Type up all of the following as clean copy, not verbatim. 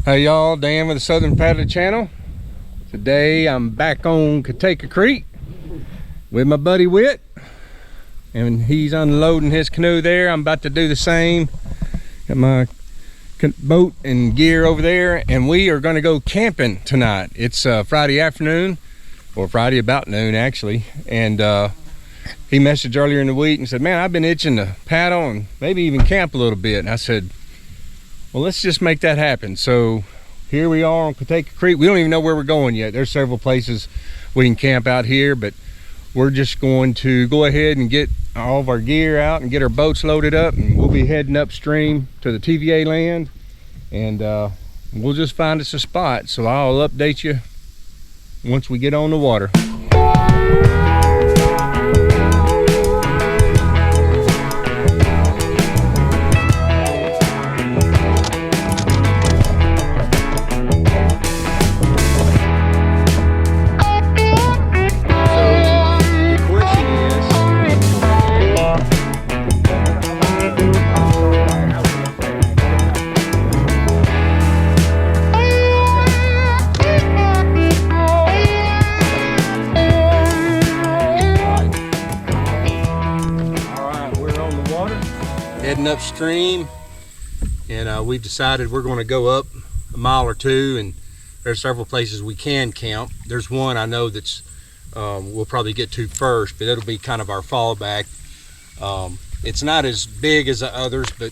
Hey y'all, Dan with the Southern Paddler Channel. Today I'm back on Cotaco Creek with my buddy Whit, and he's unloading his canoe there. I'm about to do the same. Got my boat and gear over there, and we are going to go camping tonight. It's Friday afternoon, or Friday about noon actually, and he messaged earlier in the week and said, man, I've been itching to paddle and maybe even camp a little bit. And I said, well, let's just make that happen. So here we are on Cotaco Creek. We don't even know where we're going yet. There's several places we can camp out here, but we're just going to go ahead and get all of our gear out and get our boats loaded up, and we'll be heading upstream to the TVA land, and we'll just find us a spot. So I'll update you once we get on the water. Heading upstream, and we've decided we're going to go up a mile or two, and there's several places we can camp. There's one I know that's we'll probably get to first, but it'll be kind of our fallback. It's not as big as the others, but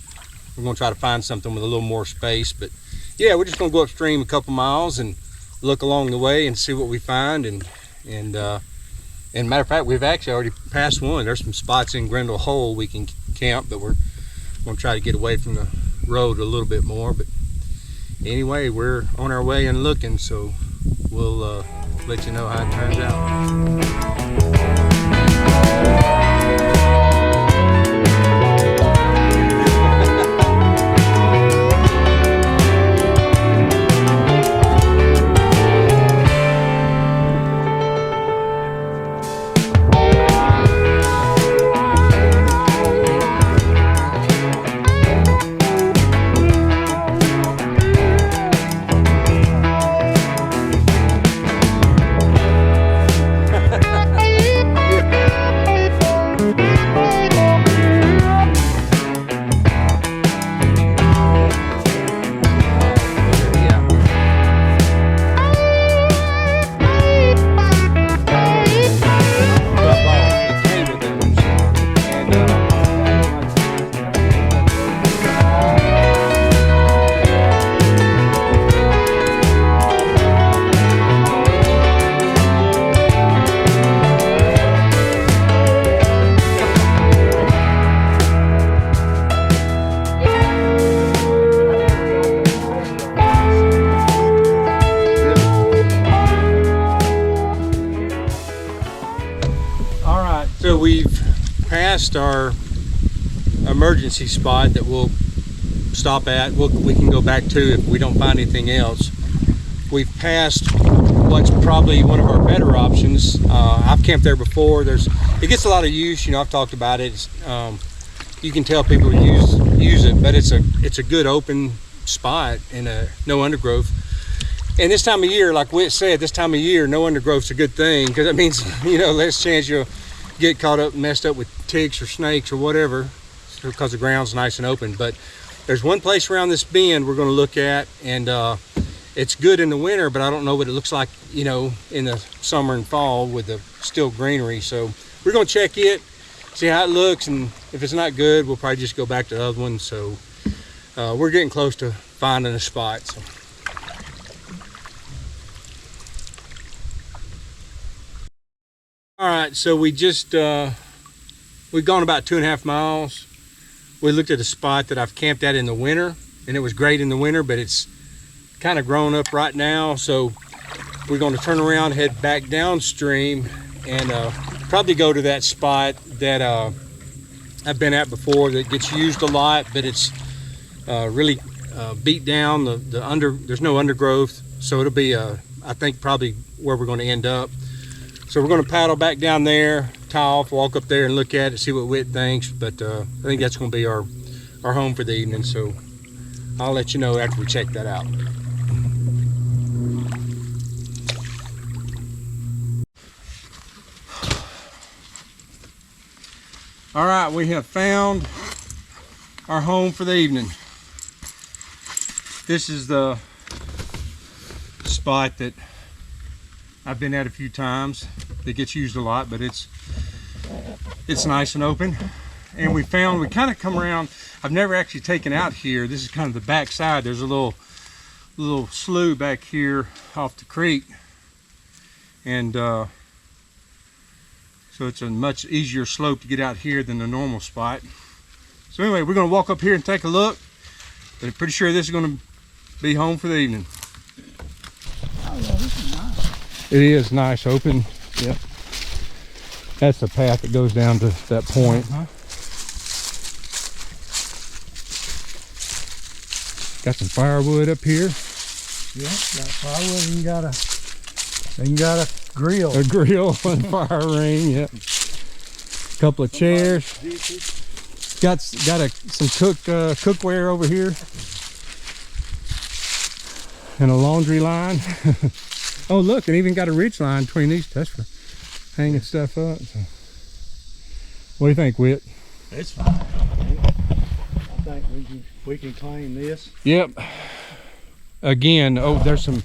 we're going to try to find something with a little more space. But yeah, we're just going to go upstream a couple miles and look along the way and see what we find. And matter of fact, we've actually already passed one. There's some spots in Grindle Hole we can camp, but we're going to try to get away from the road a little bit more. But anyway, we're on our way and looking, so we'll let you know how it turns out. So we've passed our emergency spot that we'll stop at. We can go back to if we don't find anything else. We've passed what's probably one of our better options. I've camped there before. It gets a lot of use. You know, I've talked about it. You can tell people use it, but it's a good open spot and no undergrowth. And this time of year, like Whit said, this time of year, no undergrowth's a good thing, because that means, you know, less chance you'll get caught up, messed up with ticks or snakes or whatever, because the ground's nice and open. But there's one place around this bend we're going to look at, and it's good in the winter, but I don't know what it looks like, you know, in the summer and fall with the still greenery. So we're going to check it, see how it looks, and if it's not good, we'll probably just go back to the other one. So we're getting close to finding a spot. So. All right, so we've gone about 2.5 miles. We looked at a spot that I've camped at in the winter, and it was great in the winter, but it's kind of grown up right now. So we're going to turn around, head back downstream, and probably go to that spot that I've been at before that gets used a lot, but it's really beat down. There's no undergrowth, so it'll be I think probably where we're going to end up. So we're going to paddle back down there, tie off, walk up there and look at it, see what Whit thinks. But I think that's going to be our home for the evening. So I'll let you know after we check that out. All right, we have found our home for the evening. This is the spot that I've been at a few times. It gets used a lot, but it's nice and open. And we kind of come around. I've never actually taken out here. This is kind of the back side. There's a little slough back here off the creek, and so it's a much easier slope to get out here than the normal spot. So anyway, we're going to walk up here and take a look, but I'm pretty sure this is going to be home for the evening. Oh yeah, this is nice. It is nice, open. Yep. That's the path that goes down to that point. Got some firewood up here. Yep, got firewood and got a grill. A grill and fire ring, yep. Couple of chairs. Got some cookware over here. And a laundry line. Oh look, and even got a ridge line between these. That's for hanging stuff up. So. What do you think, Whit? It's fine. I think we can claim this. Yep. Again, oh, there's some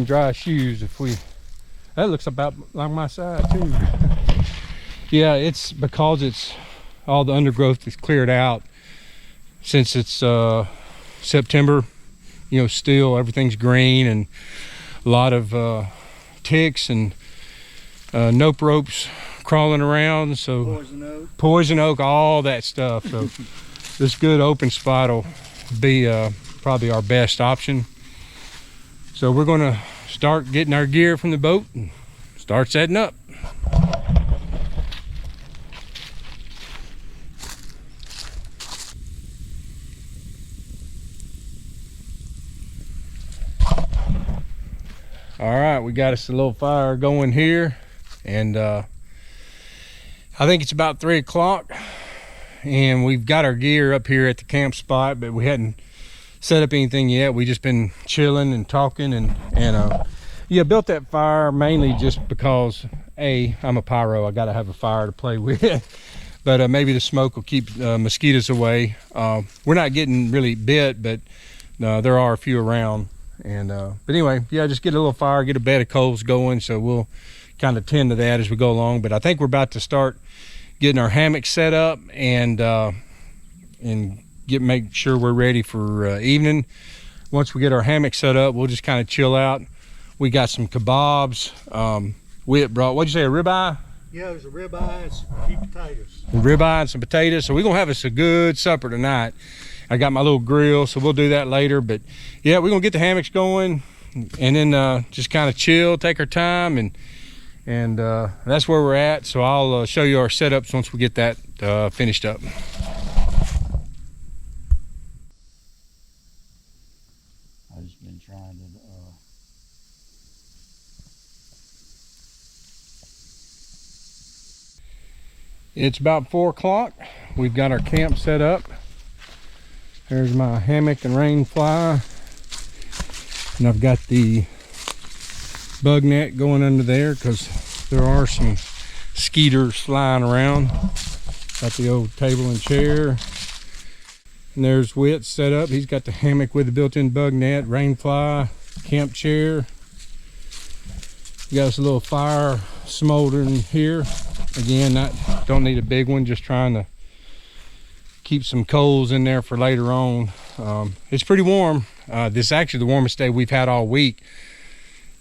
dry shoes. That looks about like my side too. Yeah, it's because it's all the undergrowth is cleared out since it's September. You know, still everything's green, and a lot of ticks and nope ropes crawling around. So poison oak, all that stuff. So this good open spot will be probably our best option. So we're going to start getting our gear from the boat and start setting up. All right, we got us a little fire going here, and I think it's about 3 o'clock, and we've got our gear up here at the camp spot, but we hadn't set up anything yet. We just been chilling and talking, and yeah, built that fire mainly just because I'm a pyro. I gotta have a fire to play with. But maybe the smoke will keep mosquitoes away. We're not getting really bit, but there are a few around. And but anyway, yeah, just get a little fire, get a bed of coals going, so we'll kind of tend to that as we go along. But I think we're about to start getting our hammock set up and make sure we're ready for evening. Once we get our hammock set up, we'll just kind of chill out. We got some kebabs. Whit brought, what'd you say, a ribeye? Yeah, there's a ribeye and some potatoes. A ribeye and some potatoes. So we're gonna have us a good supper tonight. I got my little grill, so we'll do that later. But yeah, we're gonna get the hammocks going, and then just kind of chill, take our time, and that's where we're at. So I'll show you our setups once we get that finished up. I've just been trying to It's about 4 o'clock. We've got our camp set up. There's my hammock and rain fly, and I've got the bug net going under there because there are some skeeters flying around. Got the old table and chair, and there's Whit set up. He's got the hammock with the built-in bug net, rain fly, camp chair. We got us a little fire smoldering here. Again, don't need a big one, just trying to keep some coals in there for later on. It's pretty warm. This is actually the warmest day we've had all week.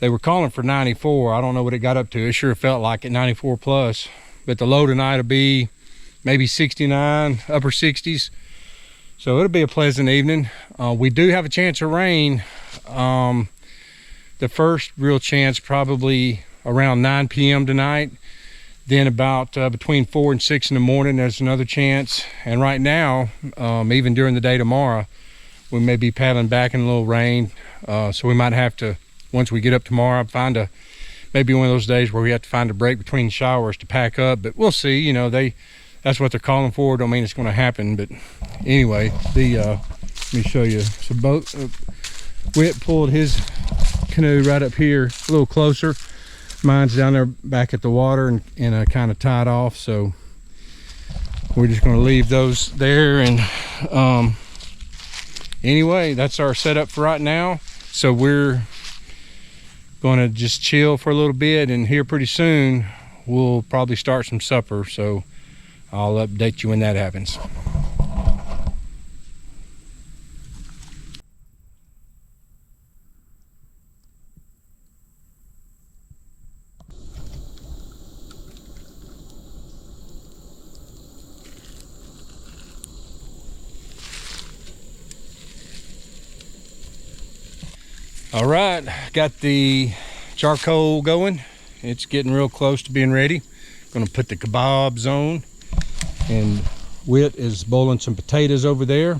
They were calling for 94. I don't know what it got up to. It sure felt like it, 94 plus. But the low tonight will be maybe 69, upper 60s. So it'll be a pleasant evening. We do have a chance of rain. The first real chance probably around 9 p.m. tonight. Then about between 4 and 6 in the morning, there's another chance. And right now, even during the day tomorrow, we may be paddling back in a little rain. So we might have to, once we get up tomorrow, find maybe one of those days where we have to find a break between showers to pack up. But we'll see. You know, that's what they're calling for. Don't mean it's going to happen. But anyway, let me show you. So Whit pulled his canoe right up here a little closer. Mine's down there back at the water and kind of tied off. So we're just going to leave those there. And anyway, that's our setup for right now. So we're going to just chill for a little bit, and here pretty soon we'll probably start some supper. So I'll update you when that happens. All right, got the charcoal going. It's getting real close to being ready. Gonna put the kebabs on, and Whit is boiling some potatoes over there.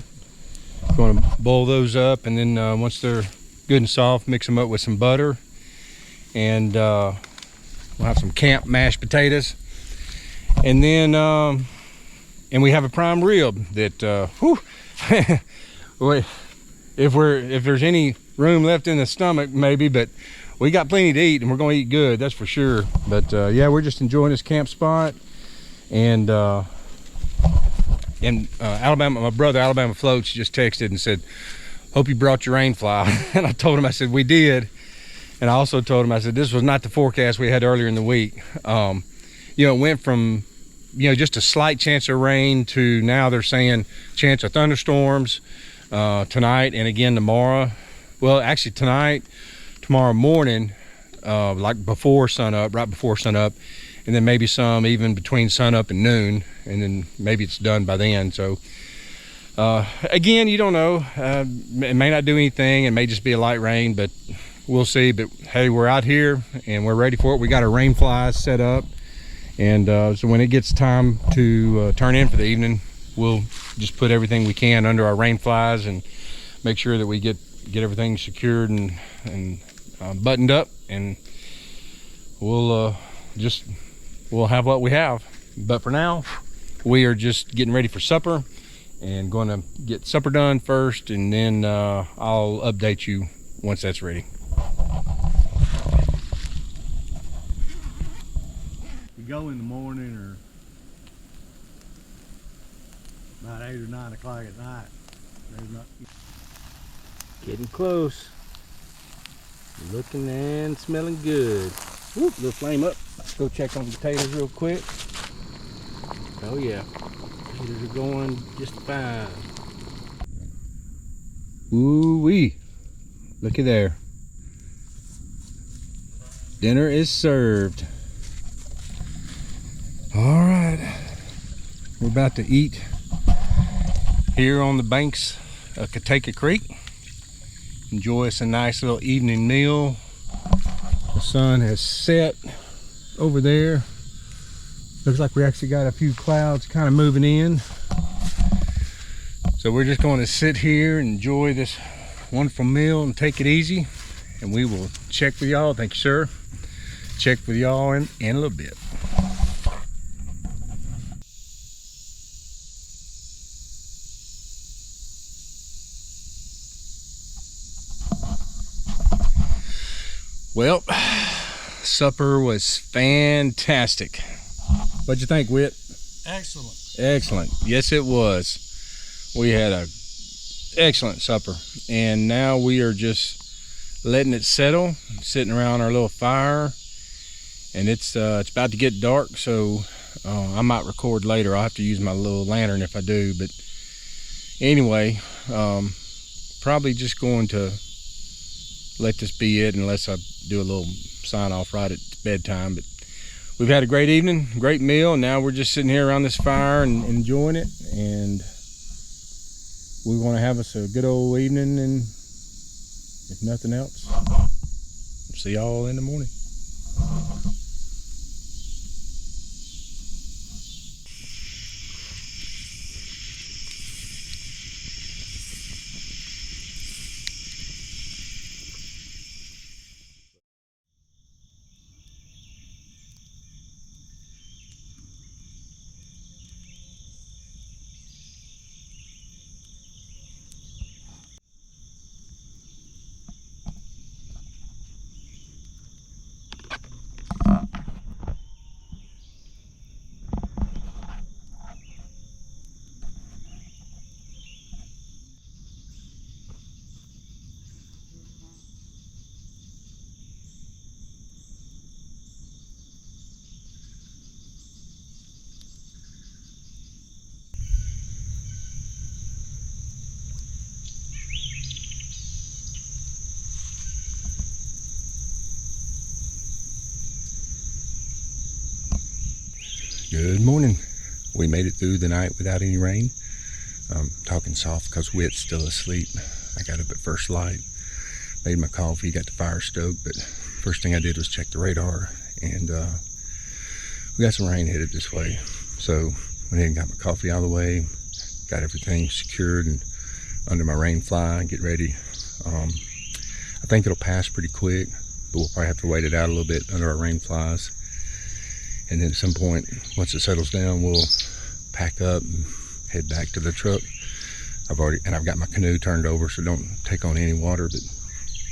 Gonna boil those up, and then once they're good and soft, mix them up with some butter, and we'll have some camp mashed potatoes. And then and we have a prime rib that if there's any room left in the stomach, maybe, but we got plenty to eat, and we're going to eat good, that's for sure. But yeah, we're just enjoying this camp spot. And Alabama, my brother Alabama Floats just texted and said, hope you brought your rain fly. And I told him, I said, we did. And I also told him, I said, this was not the forecast we had earlier in the week. You know, it went from, you know, just a slight chance of rain to now they're saying chance of thunderstorms tonight and again tomorrow. Well, actually tonight, tomorrow morning, like before sunup, right before sunup, and then maybe some even between sunup and noon, and then maybe it's done by then. So again, you don't know. It may not do anything. It may just be a light rain, but we'll see. But hey, we're out here and we're ready for it. We got our rain flies set up, and so when it gets time to turn in for the evening, we'll just put everything we can under our rain flies and make sure that we get everything secured and buttoned up, and we'll have what we have. But for now, we are just getting ready for supper and going to get supper done first, and then I'll update you once that's ready. We go in the morning or about 8 or 9 o'clock at night. There's not. Getting close. Looking and smelling good. Whoop, little flame up. Let's go check on the potatoes real quick. Oh yeah, potatoes are going just fine. Ooh-wee. Looky there. Dinner is served. All right. We're about to eat here on the banks of Cotaco Creek. Enjoy us a nice little evening meal. The sun has set over there. Looks like we actually got a few clouds kind of moving in. So we're just going to sit here and enjoy this wonderful meal and take it easy. And we will check with y'all. Thank you, sir. Check with y'all in a little bit. Well, supper was fantastic. What'd you think, Whit? Excellent. Excellent. Yes, it was. We had a excellent supper, and now we are just letting it settle, sitting around our little fire, and it's about to get dark, so I might record later. I'll have to use my little lantern if I do, but anyway, probably just going to let this be it unless I do a little sign off right at bedtime. But we've had a great evening, great meal, and now we're just sitting here around this fire and enjoying it, and we want to have us a good old evening, and if nothing else, see y'all in the morning. Good morning. We made it through the night without any rain. Talking soft because Whit's still asleep. I got up at first light, made my coffee, got the fire stoked, but first thing I did was check the radar, and we got some rain headed this way. So went ahead and got my coffee out of the way, got everything secured and under my rain fly, get ready. I think it'll pass pretty quick, but we'll probably have to wait it out a little bit under our rain flies. And then at some point, once it settles down, we'll pack up and head back to the truck. I've got my canoe turned over, so don't take on any water, but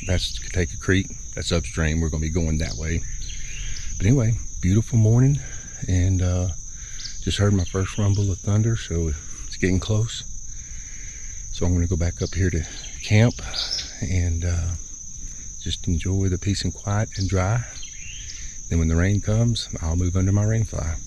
that's Cotaco Creek. That's upstream. We're gonna be going that way. But anyway, beautiful morning, and just heard my first rumble of thunder, so it's getting close. So I'm gonna go back up here to camp and just enjoy the peace and quiet and dry. Then when the rain comes, I'll move under my rain fly.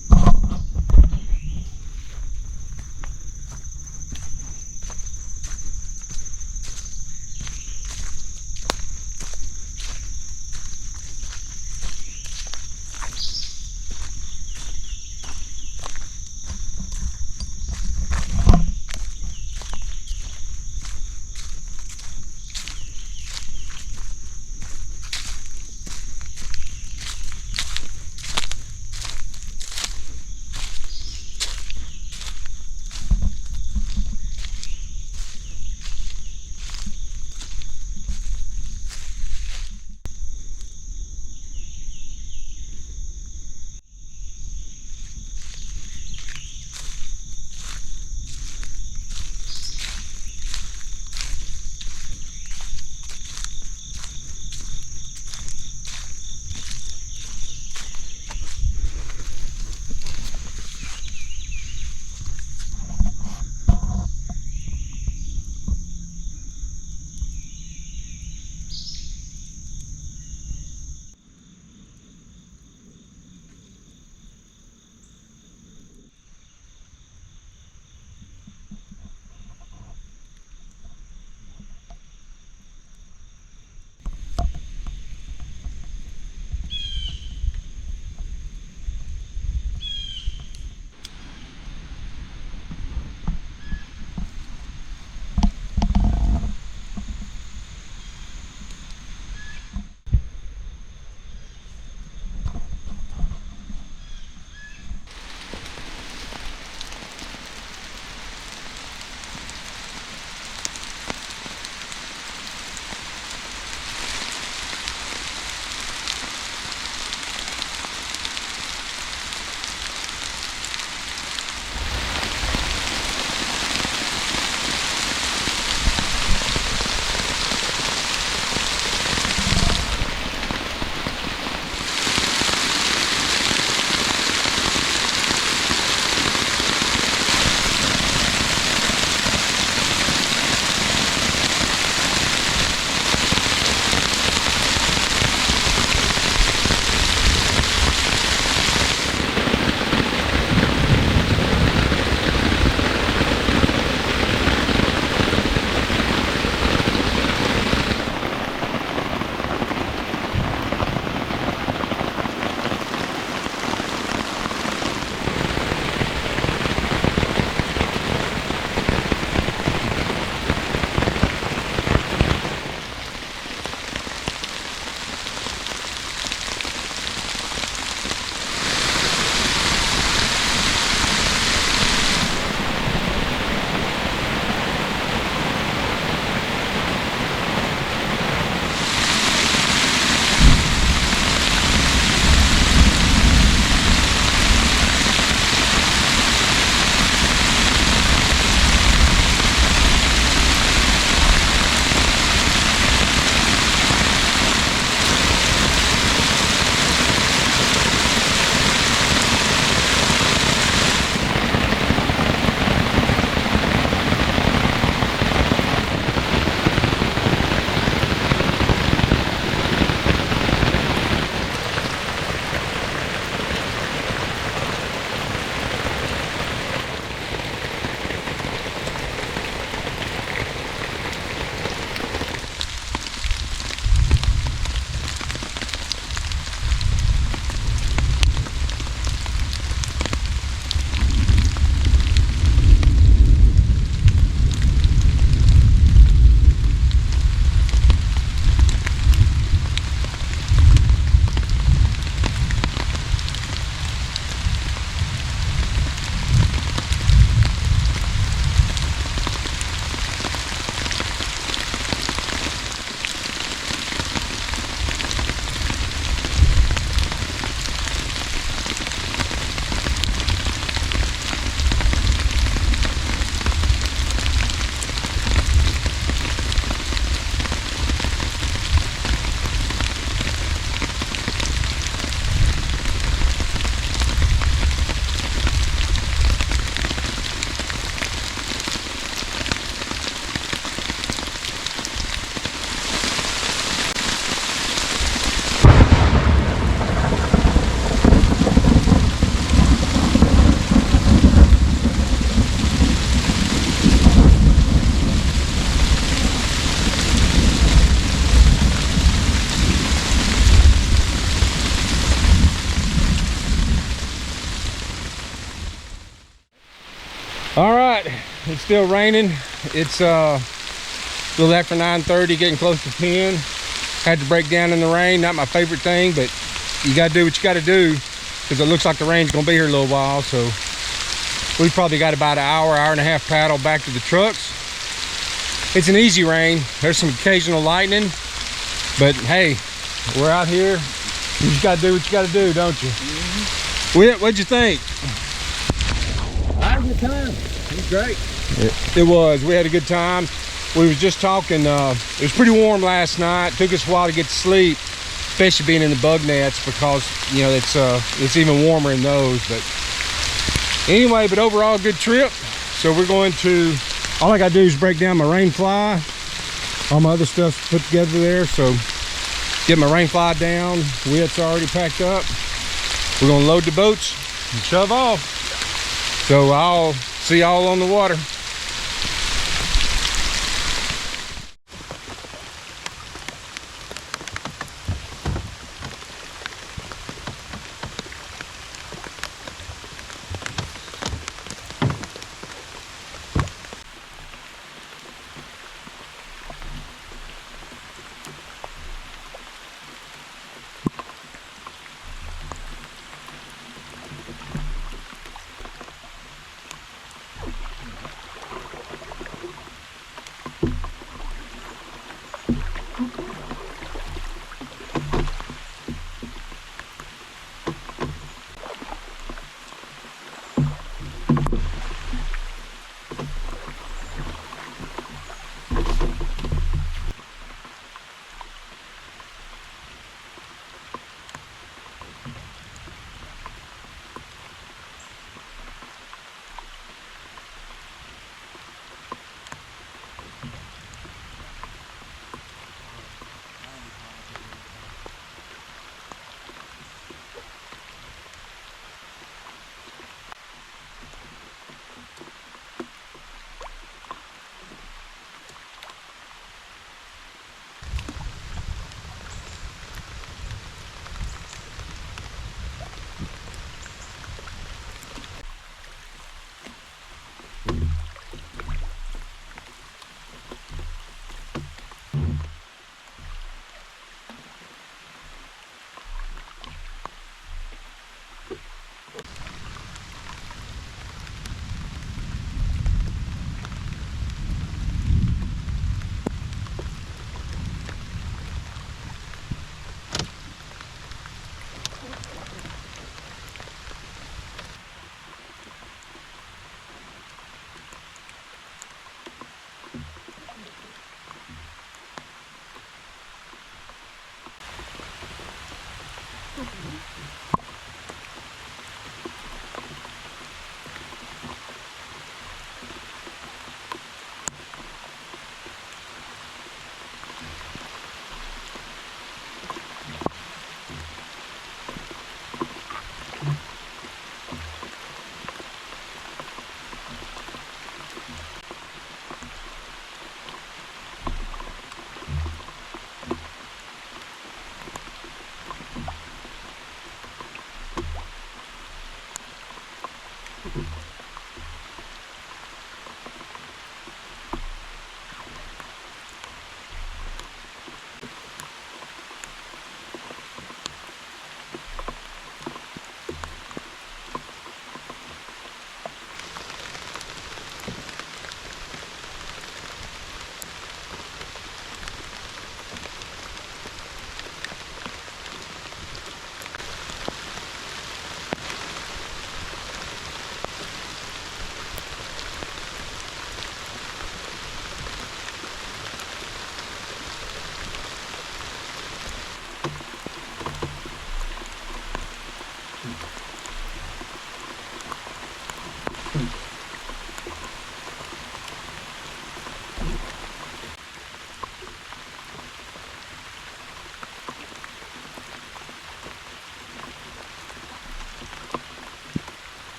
right, it's still raining. It's a little after 9:30, getting close to 10. Had to break down in the rain, not my favorite thing, but you gotta do what you gotta do because it looks like the rain's gonna be here a little while. So we've probably got about an hour and a half paddle back to the trucks. It's an easy rain. There's some occasional lightning, but hey, we're out here. You just gotta do what you gotta do, don't you? Whit, what'd you think? I had a good time. It was great. It was. We had a good time. We was just talking. It was pretty warm last night. Took us a while to get to sleep, especially being in the bug nets because you know it's even warmer in those. But anyway, but overall good trip. So we're going to. All I gotta do is break down my rain fly. All my other stuff's put together there. So get my rain fly down. Whit's already packed up. We're gonna load the boats and shove off. So I'll see y'all on the water.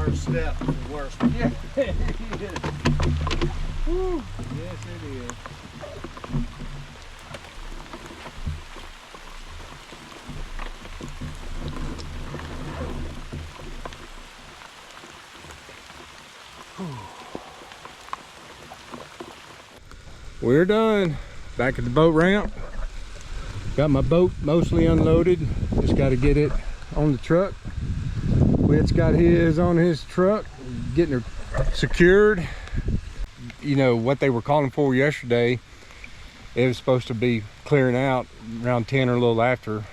first step is the worst. Yeah, it is. Woo. Yes, it is. We're done. Back at the boat ramp. Got my boat mostly unloaded. Just got to get it on the truck. Whit's got his on his truck, getting her secured. You know what they were calling for yesterday, it was supposed to be clearing out around 10 or a little after.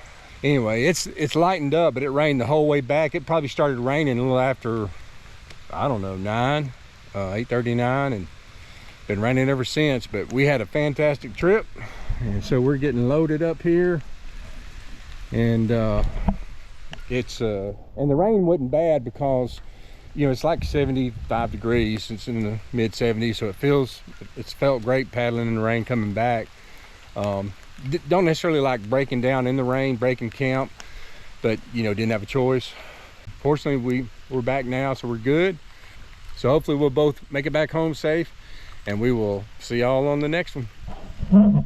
Anyway, it's lightened up, but it rained the whole way back. It probably started raining a little after, I don't know, 8:39, and been raining ever since. But we had a fantastic trip, and so we're getting loaded up here, and it's and the rain wasn't bad because, you know, it's like 75 degrees. It's in the mid 70s, so it's felt great paddling in the rain coming back. Don't necessarily like breaking down in the rain, breaking camp, but you know, didn't have a choice. Fortunately, we're back now, so we're good. So hopefully we'll both make it back home safe, and we will see y'all on the next one.